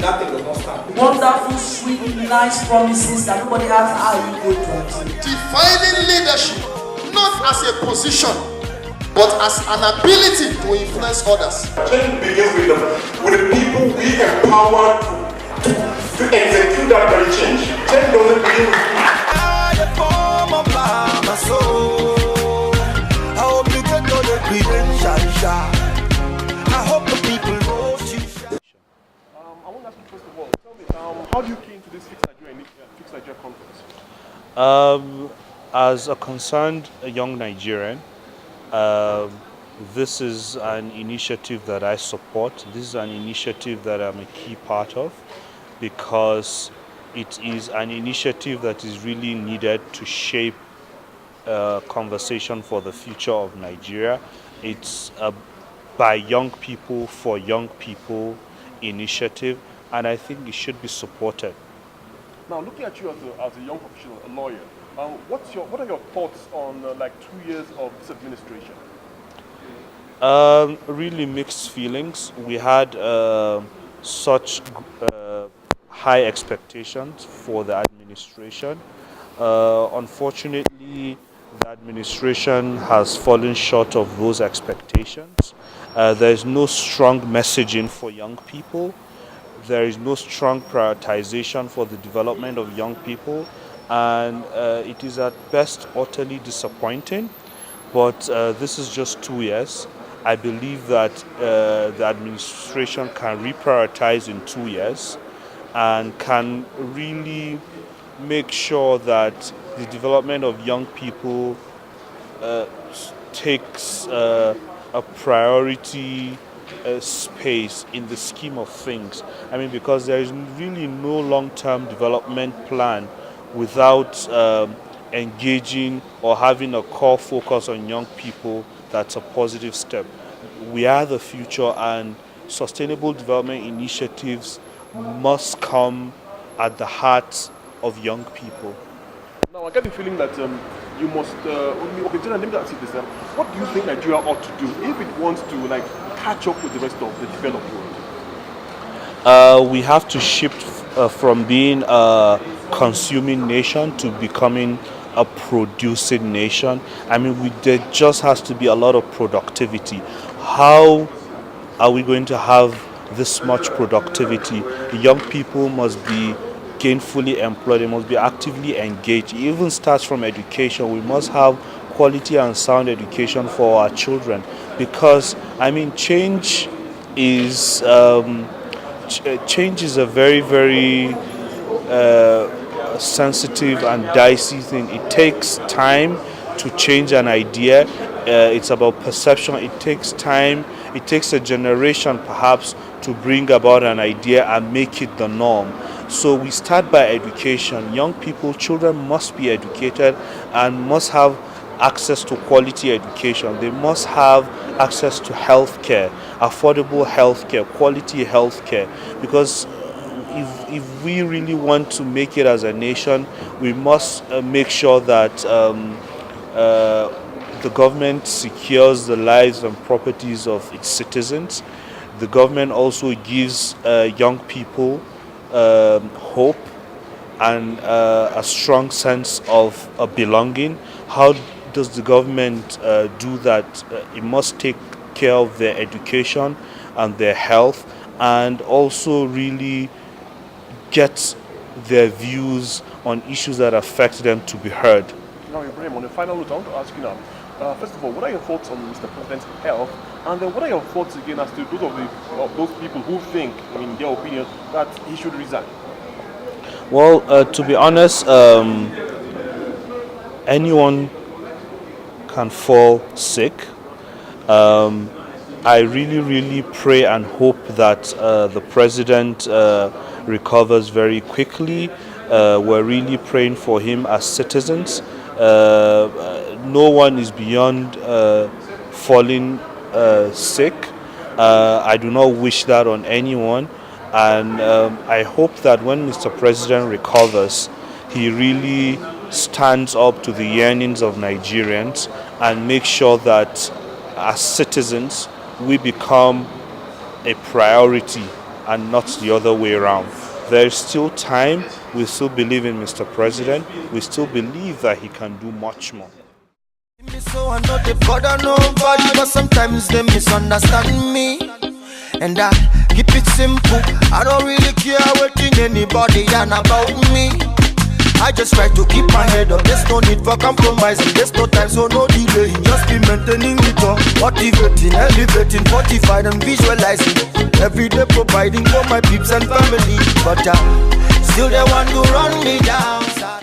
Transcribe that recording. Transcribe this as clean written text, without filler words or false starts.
that thing does not stand. Wonderful, sweet, nice promises that nobody asks how you go to achieve. Defining leadership not as a position, but as an ability to influence others. Change begins with the people we empower to execute that very change. Change doesn't begin with me. I want to ask you first of all, tell me, how do you came to this Fix Nigeria conference? As a concerned young Nigerian, this is an initiative that I support. This is an initiative that I'm a key part of because it is an initiative that is really needed to shape a conversation for the future of Nigeria. It's a by young people for young people initiative, and I think it should be supported. Now, looking at you as a young professional, a lawyer, what are your thoughts on like 2 years of this administration? Really mixed feelings. We had such high expectations for the administration. Unfortunately, the administration has fallen short of those expectations. There is no strong messaging for young people. There is no strong prioritization for the development of young people, and it is at best utterly disappointing. But this is just 2 years. I believe that the administration can reprioritize in 2 years and can really make sure that the development of young people takes a priority space in the scheme of things. I mean, because there is really no long-term development plan without engaging or having a core focus on young people. That's a positive step. We are the future, and sustainable development initiatives must come at the heart of young people. Now, I get the feeling that you must, okay, General, let me ask you this. What do you think Nigeria ought to do if it wants to like catch up with the rest of the developed world? We have to shift from being a consuming nation to becoming a producing nation. I mean, there just has to be a lot of productivity. How are we going to have this much productivity? Young people must be gainfully employed, they must be actively engaged. It even starts from education. We must have quality and sound education for our children, because I mean change is a very, very sensitive and dicey thing. It takes time to change an idea. It's about perception. It takes time. It takes a generation perhaps to bring about an idea and make it the norm. So we start by education. Young people, children must be educated and must have access to quality education. They must have access to healthcare, affordable healthcare, quality healthcare, because if we really want to make it as a nation, we must make sure that the government secures the lives and properties of its citizens. The government also gives young people hope and a strong sense of belonging. How does the government do that? It must take care of their education and their health, and also really get their views on issues that affect them to be heard. Now, Ibrahim, on the final note, I want to ask you now, first of all, what are your thoughts on Mr. President's health? And then what are your thoughts again as to those people who think, in their opinion, that he should resign? Well, to be honest, anyone can fall sick. I really pray and hope that the president recovers very quickly. We're really praying for him as citizens. No one is beyond falling sick. I do not wish that on anyone, and I hope that when Mr. President recovers, he really stands up to the yearnings of Nigerians and makes sure that as citizens we become a priority and not the other way around. There is still time. We still believe in Mr. President. We still believe that he can do much more. So I know they bother nobody, but sometimes they misunderstand me. And I keep it simple. I don't really care what anybody and about me. I just try to keep my head up. There's no need for compromising. There's no time, so no delay. Just be maintaining it up, motivating, elevating, fortified and visualizing. Every day providing for my peeps and family. But still they want to run me down.